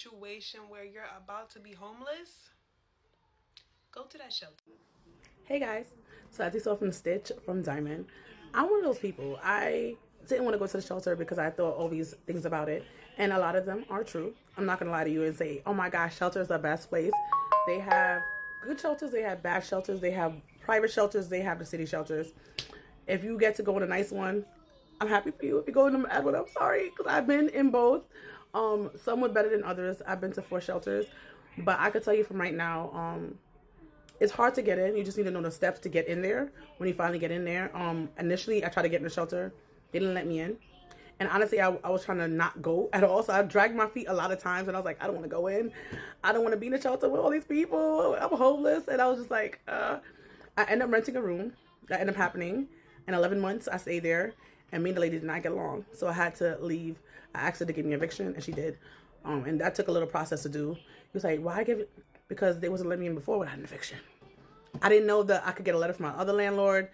situation where you're about to be homeless, go to that shelter. Hey guys, so as you saw from the stitch from Diamond, I'm one of those people. I didn't want to go to the shelter because I thought all these things about it, and a lot of them are true. I'm not gonna lie to you and say, oh my gosh, shelter is the best place. They have good shelters, they have bad shelters, they have private shelters, they have the city shelters. If you get to go in a nice one, I'm happy for you. If you go in the bad one, I'm sorry because I've been in both. Some were better than others. I've been to 4 shelters, but I could tell you from right now, it's hard to get in. You just need to know the steps to get in there when you finally get in there. Initially, I tried to get in the shelter. They didn't let me in. And honestly, I was trying to not go at all. So I dragged my feet a lot of times. And I was like, I don't want to go in. I don't want to be in the shelter with all these people. I'm homeless. And I was just like, I ended up renting a room. That ended up happening. In 11 months, I stayed there. And me and the lady did not get along. So I had to leave. I asked her to give me eviction. And she did. And that took a little process to do. He was like, why give it? Because they wasn't letting me in before without an eviction. I didn't know that I could get a letter from my other landlord,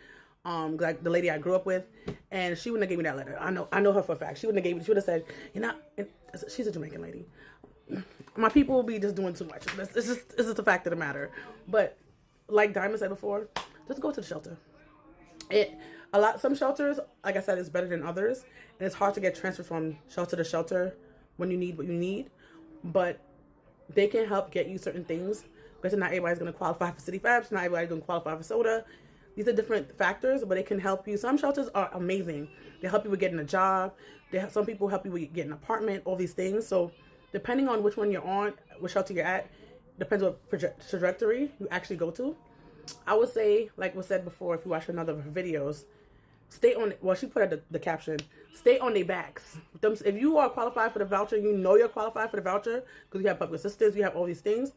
like the lady I grew up with, and she wouldn't have gave me that letter. I know her for a fact. She wouldn't have gave me. She would have said, "You're not." She's a Jamaican lady. My people will be just doing too much. It's just a fact of the matter. But like Diamond said before, just go to the shelter. Some shelters, like I said, is better than others, and it's hard to get transferred from shelter to shelter when you need what you need. But they can help get you certain things. Because not everybody's going to qualify for City Fabs. Not everybody's going to qualify for soda. These are different factors, but they can help you. Some shelters are amazing. They help you with getting a job. Some people help you with getting an apartment, all these things. So depending on which one you're on, which shelter you're at, depends what trajectory you actually go to. I would say, like was said before, if you watch another of her videos, stay on, well, she put at the caption, stay on their backs. If you are qualified for the voucher, you know you're qualified for the voucher because you have public assistance, you have all these things.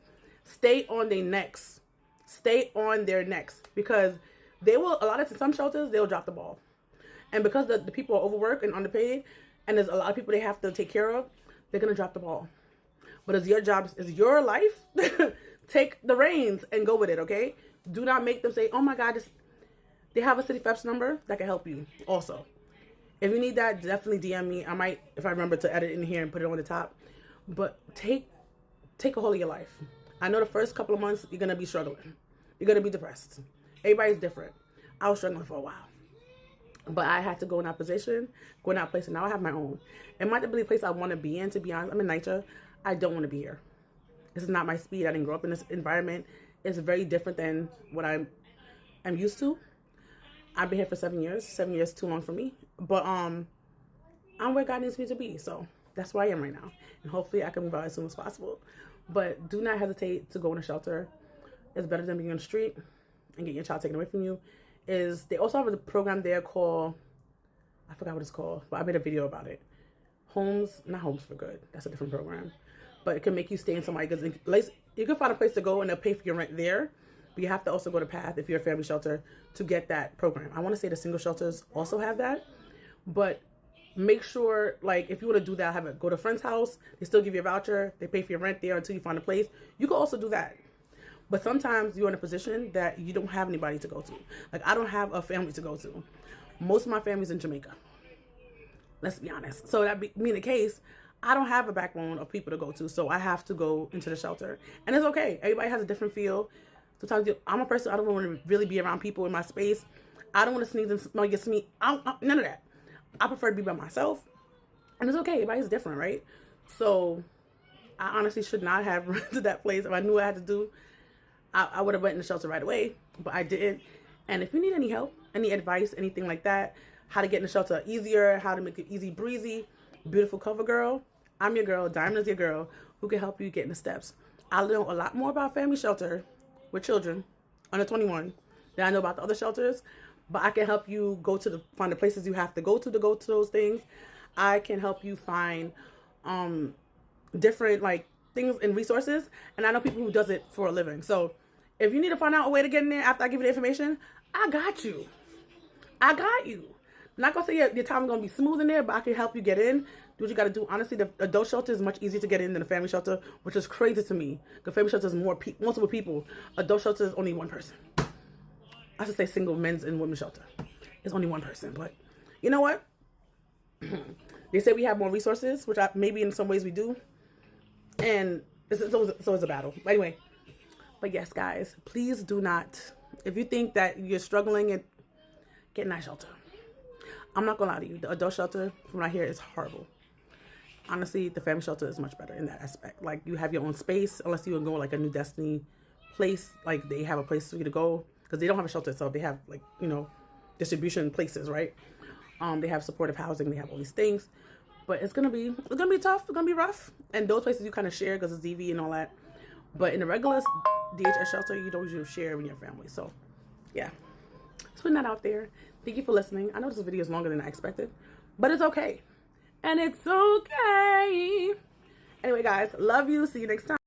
Stay on their necks. Stay on their necks because they will, some shelters, they'll drop the ball. And because the people are overworked and underpaid and there's a lot of people they have to take care of, they're going to drop the ball. But it's your job, it's your life. Take the reins and go with it, okay? Do not make them say, oh my God, they have a City Feps number that can help you also. If you need that, definitely DM me. I might, if I remember to edit in here and put it on the top. But take a hold of your life. I know the first couple of months, you're going to be struggling. You're going to be depressed. Everybody's different. I was struggling for a while. But I had to go in that position, go in that place, and now I have my own. It might not be the place I want to be in, to be honest. I'm in NYC. I don't want to be here. This is not my speed. I didn't grow up in this environment. It's very different than what I'm used to. I've been here for 7 years. 7 years too long for me. But I'm where God needs me to be. So that's where I am right now. And hopefully I can move out as soon as possible. But do not hesitate to go in a shelter. It's better than being on the street and getting your child taken away from you. They also have a program there called, I forgot what it's called, but I made a video about it. Not Homes for Good. That's a different program. But it can make you stay in somebody good place. You can find a place to go and they'll pay for your rent there. But you have to also go to PATH if you're a family shelter to get that program. I want to say the single shelters also have that. But make sure, like, if you want to do that, go to a friend's house. They still give you a voucher. They pay for your rent there until you find a place. You can also do that. But sometimes you're in a position that you don't have anybody to go to. Like, I don't have a family to go to. Most of my family's in Jamaica. Let's be honest. So that being the case, I don't have a backbone of people to go to. So I have to go into the shelter. And it's okay. Everybody has a different feel. Sometimes I'm a person, I don't want to really be around people in my space. I don't want to sneeze and smell your sneeze. None of that. I prefer to be by myself. And it's okay. Everybody's different, right? So I honestly should not have rented that place. If I knew what I had to do, I would have went in the shelter right away. But I didn't. And if you need any help, any advice, anything like that, how to get in the shelter easier, how to make it easy breezy, beautiful cover girl, I'm your girl. Diamond is your girl who can help you get in the steps. I know a lot more about family shelter with children under 21 than I know about the other shelters. But I can help you find the places you have to go to those things. I can help you find different like things and resources. And I know people who does it for a living. So if you need to find out a way to get in there after I give you the information, I got you. I got you. I'm not gonna say your time is gonna be smooth in there, but I can help you get in. Do what you gotta do. Honestly, the adult shelter is much easier to get in than the family shelter, which is crazy to me. The family shelter is multiple people. Adult shelter is only one person. I should say single men's and women's shelter. It's only one person, but you know what? They say we have more resources, which maybe in some ways we do. And it's always a battle. But anyway, but yes, guys, please do not, if you think that you're struggling, and get a nice shelter. I'm not gonna lie to you, the adult shelter from right here is horrible. Honestly, the family shelter is much better in that aspect. Like, you have your own space, unless you go like a New Destiny place. Like, they have a place for you to go, because they don't have a shelter itself. They have, like, you know, distribution places, right? They have supportive housing. They have all these things. But it's gonna be tough. It's gonna be rough. And those places you kind of share because it's DV and all that. But in the regular DHS shelter, you don't usually share with your family. So, yeah, just putting that out there. Thank you for listening. I know this video is longer than I expected, but it's okay. And it's okay. Anyway, guys, love you. See you next time.